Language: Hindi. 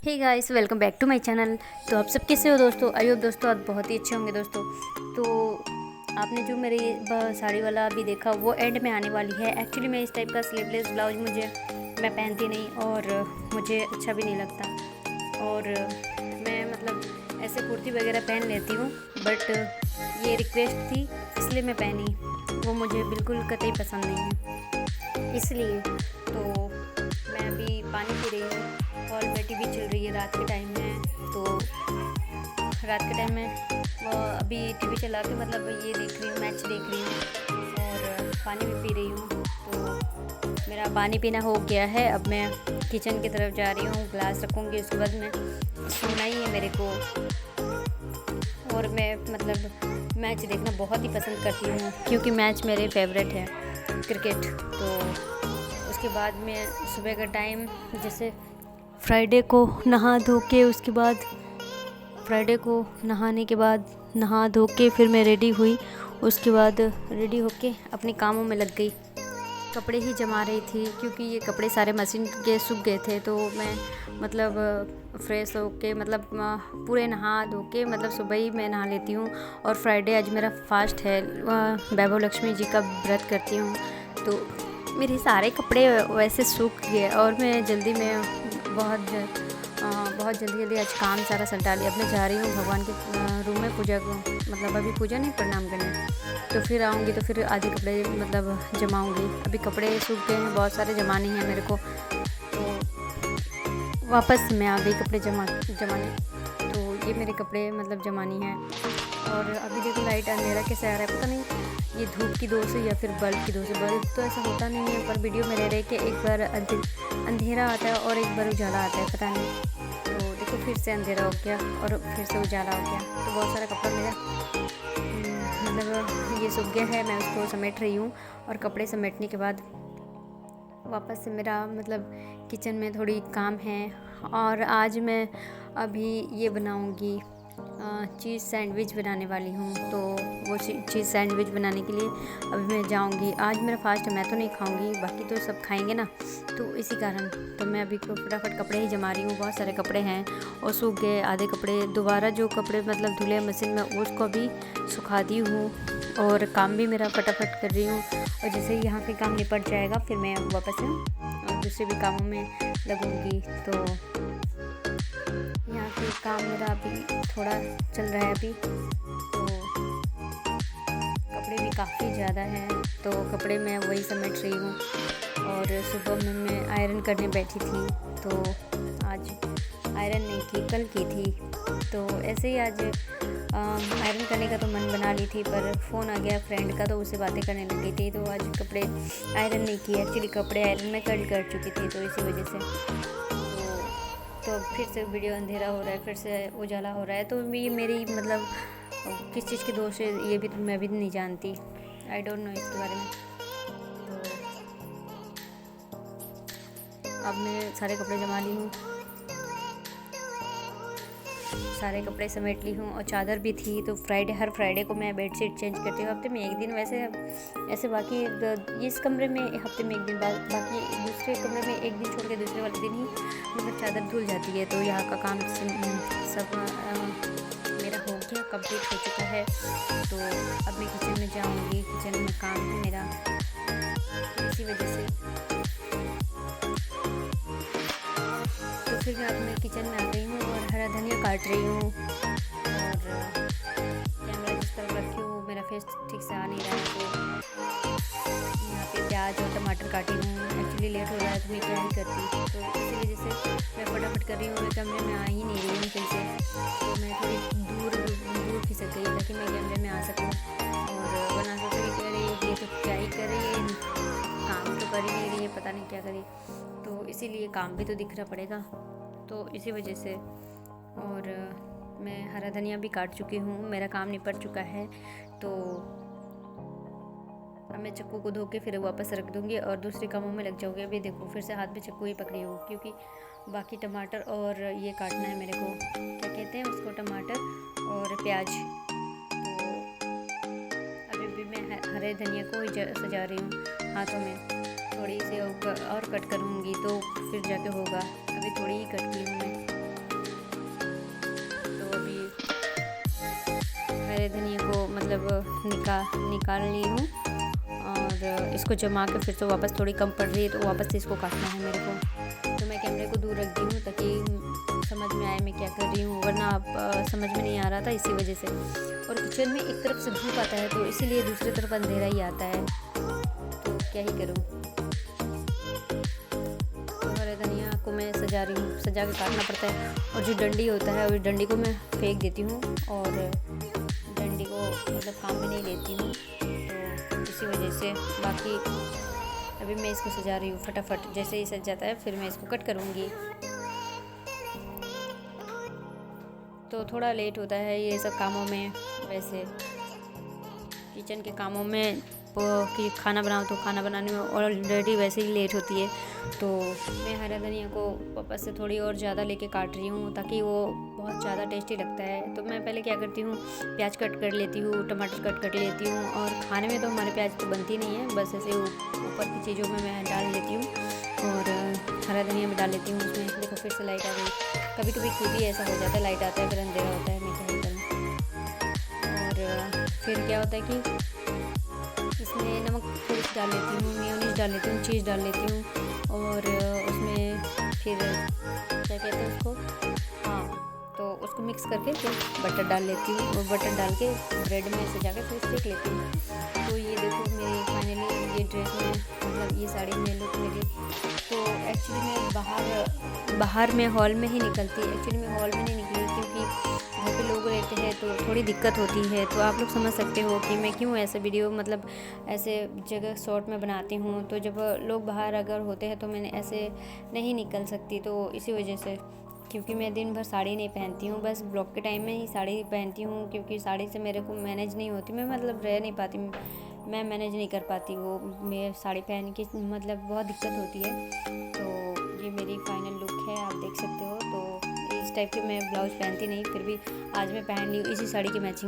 Hey guys, welcome back to my channel. तो आप सब कैसे हो दोस्तों? आई होप दोस्तों आप बहुत ही अच्छे होंगे दोस्तों। तो आपने जो मेरी साड़ी वाला अभी देखा वो एंड में आने वाली है। एक्चुअली मैं इस टाइप का स्लीवलेस ब्लाउज मैं पहनती नहीं और मुझे अच्छा भी नहीं लगता। और मैं मतलब ऐसे कुर्ती वगैरह पहन लेती हूँ, बट ये रिक्वेस्ट थी इसलिए मैं पहनी। वो मुझे बिल्कुल कतई पसंद नहीं है, इसलिए तो मैं अभी पानी पी रही हूँ और बैठी भी चल रही है। रात के टाइम है तो रात के टाइम में अभी टीवी चला के मतलब ये देख रही हूँ, मैच देख रही हूँ और पानी भी पी रही हूँ। तो मेरा पानी पीना हो गया है। अब मैं किचन की तरफ जा रही हूँ, ग्लास रखूँगी, उसके बाद मैं सोना ही है मेरे को। और मैं मतलब मैच देखना बहुत ही पसंद करती हूँ क्योंकि मैच मेरे फेवरेट है, क्रिकेट। तो उसके बाद में सुबह का टाइम, जैसे फ्राइडे को नहा धो के, उसके बाद फ्राइडे को नहाने के बाद नहा धो के फिर मैं रेडी हुई। उसके बाद रेडी होके अपने कामों में लग गई। कपड़े ही जमा रही थी क्योंकि ये कपड़े सारे मशीन के सूख गए थे। तो मैं मतलब फ्रेश होके मतलब पूरे नहा धो के मतलब सुबह ही मैं नहा लेती हूँ। और फ्राइडे आज मेरा फास्ट है, वैभव लक्ष्मी जी का व्रत करती हूँ। तो मेरे सारे कपड़े वैसे सूख गए और मैं जल्दी में बहुत जल्दी आज काम सारा सल्टा लिया। अब मैं जा रही हूँ भगवान के रूम में पूजा को, मतलब अभी पूजा नहीं, प्रणाम करने। तो फिर आऊँगी तो फिर आधे कपड़े मतलब जमाऊँगी। अभी कपड़े सूख गए हैं, बहुत सारे जमाने हैं मेरे को। तो वापस मैं आ गई कपड़े जमाने। तो ये मेरे कपड़े मतलब जमानी है। और अभी देखो लाइट अंधेरा कैसे आ रहा है, पता नहीं ये धूप की दोष है या फिर बल्ब की दोष है। बल्ब तो ऐसा होता नहीं है, पर वीडियो में रह रहे कि एक बार अंधेरा आता है और एक बार उजाला आता है, पता नहीं। तो देखो फिर से अंधेरा हो गया और फिर से उजाला हो गया। तो बहुत सारा कपड़ा मेरा मतलब ये सूख गया है, मैं उसको समेट रही हूँ। और कपड़े समेटने के बाद वापस से मेरा मतलब किचन में थोड़ी काम है। और आज मैं अभी ये बनाऊँगी, चीज़ सैंडविच बनाने वाली हूँ। तो वो चीज़ सैंडविच बनाने के लिए अभी मैं जाऊँगी। आज मेरा फास्ट है, मैं तो नहीं खाऊँगी, बाकी तो सब खाएंगे ना, तो इसी कारण तो मैं अभी तो फटाफट कपड़े ही जमा रही हूँ। बहुत सारे कपड़े हैं और सूख गए आधे कपड़े। दोबारा जो कपड़े मतलब धुले मशीन में, उसको भी सुखा दी हूँ और काम भी मेरा फटाफट कर रही हूँ। और जैसे ही यहाँ के काम निपट जाएगा फिर मैं वापस से दूसरे भी कामों में लगूँगी। तो यहाँ के काम मेरा अभी थोड़ा चल रहा है अभी। तो कपड़े भी काफ़ी ज़्यादा हैं, तो कपड़े मैं वही समेट रही हूँ। और सुबह में मैं आयरन करने बैठी थी, तो आज आयरन नहीं की, कल की थी। तो ऐसे ही आज आयरन करने का तो मन बना ली थी, पर फ़ोन आ गया फ्रेंड का, तो उससे बातें करने लग गई थी। तो आज कपड़े आयरन नहीं किए, एक्चुअली कपड़े आयरन में कल कर चुकी थी, तो इसी वजह से तो फिर से वीडियो अंधेरा हो रहा है, फिर से उजाला हो रहा है। तो ये मेरी मतलब किस चीज़ के दोष है ये भी मैं भी नहीं जानती, आई डोंट नो इसके बारे में। तो अब मैं सारे कपड़े जमा ली हूँ, सारे कपड़े समेट ली हूँ और चादर भी थी। तो हर फ्राइडे को मैं बेडशीट चेंज करती हूँ, हफ्ते में एक दिन। वैसे ऐसे बाकी इस कमरे में हफ्ते में एक दिन, बाकी दूसरे कमरे में एक दिन छोड़ के दूसरे वाले दिन ही मतलब चादर धुल जाती है। तो यहाँ का काम सब मेरा हो गया, कंप्लीट हो चुका है। तो अब मैं किचन में जाऊँगी, किचन में काम है मेरा, तो इसी वजह से तो फिर मैं अपने किचन में आ गई हूँ और हरा धनिया काट रही हूँ। और कैमरा जिस तरफ रखी हूँ मेरा फेस ठीक से आ नहीं रहा है, तो यहाँ पे प्याज और टमाटर काटी हूँ। एक्चुअली लेट हो रहा है तो मैं क्या ही करती, तो इसी वजह से मैं फटाफट कर रही हूँ। मैं कमरे में आ ही नहीं रही हूँ सही से, तो मैं थोड़ी दूर खिसक गई ताकि मैं कैमरे में आ सकूँ। और वरना सोच रही कह रही ये तो क्या ही कर रही है, काम तो कर ही नहीं रही है, पता नहीं क्या करी। तो इसीलिए काम भी तो दिखना पड़ेगा, तो इसी वजह से। और मैं हरा धनिया भी काट चुकी हूँ, मेरा काम निपट चुका है। तो अब मैं चक्कू को धो के फिर वापस रख दूँगी और दूसरे कामों में लग जाऊँगी। अभी देखो फिर से हाथ में चक्कू ही पकड़ी हूँ क्योंकि बाकी टमाटर और ये काटना है मेरे को, क्या कहते हैं उसको, टमाटर और प्याज। तो अभी भी मैं हरे धनिया को सजा रही हूँ हाथों में, थोड़ी सी और कट करूँगी तो फिर जाके होगा। अभी थोड़ी ही कट की हूँ मैं। निकाल ली हूँ और इसको जमा के फिर तो वापस थोड़ी कम पड़ रही है, तो वापस से इसको काटना है मेरे को। तो मैं कैमरे को दूर रख दी हूँ ताकि समझ में आए मैं क्या कर रही हूँ, वरना आप समझ में नहीं आ रहा था इसी वजह से। और किचन में एक तरफ से धूप आता है तो इसीलिए दूसरी तरफ अंधेरा ही आता है, तो क्या ही करूँ। तो हरे धनिया को मैं सजा रही हूँ, सजा के काटना पड़ता है। और जो डंडी होता है, उस डंडी को मैं फेंक देती हूँ और डंडी को मतलब काम में नहीं लेती हूँ, तो इसी वजह से। बाकी अभी मैं इसको सजा रही हूँ फटाफट, जैसे ही सज जाता है फिर मैं इसको कट करूँगी। तो थोड़ा लेट होता है ये सब कामों में, वैसे किचन के कामों में कि खाना बनाओ तो खाना बनाने में ऑलरेडी वैसे ही लेट होती है। तो मैं हरा धनिया को वापस से थोड़ी और ज़्यादा लेके काट रही हूँ ताकि वो बहुत ज़्यादा टेस्टी लगता है। तो मैं पहले क्या करती हूँ, प्याज कट कर लेती हूँ, टमाटर कट कर लेती हूँ। और खाने में तो हमारे प्याज तो बनती नहीं है, बस ऐसे ऊपर की चीज़ों में मैं डाल लेती हूँ और हरा धनिया में डाल लेती हूँ उसमें। देखो फिर से लाइट आ गई। कभी कभी खुद ही ऐसा हो जाता है, लाइट आता है फिर अंधेरा होता है, मैं क्या करूँ। और फिर क्या होता है कि इसमें नमक थोड़ी सी डाल लेती हूँ, मेयोनीज डाल लेती हूँ, चीज़ डाल लेती हूँ और उसमें फिर क्या कहते हैं उसको, हाँ, तो उसको मिक्स करके फिर बटर डाल लेती हूँ और बटर डाल के ब्रेड में सजा के फिर सेक लेती हूँ। तो ये देखो मेरी फाइनली ये ड्रेस में मतलब ये साड़ी में लुक मेरी। तो एक्चुअली मैं बाहर में हॉल में ही निकलती, एक्चुअली मैं हॉल में नहीं निकली क्योंकि घर पे लोग रहते हैं तो थोड़ी दिक्कत होती है। तो आप लोग समझ सकते हो कि मैं क्यों ऐसे वीडियो मतलब ऐसे जगह शॉर्ट में बनाती हूँ। तो जब लोग बाहर अगर होते हैं तो मैंने ऐसे नहीं निकल सकती, तो इसी वजह से। क्योंकि मैं दिन भर साड़ी नहीं पहनती हूँ, बस ब्लॉग के टाइम में ही साड़ी पहनती हूँ क्योंकि साड़ी से मेरे को मैनेज नहीं होती, मैं मतलब रह नहीं पाती, मैं मैनेज नहीं कर पाती वो मैं साड़ी पहन के, मतलब बहुत दिक्कत होती है। तो ये मेरी फाइनल लुक है, आप देख सकते हो। तो इस टाइप के मैं ब्लाउज पहनती नहीं, फिर भी आज मैं पहन ली हूँ इसी साड़ी की मैचिंग।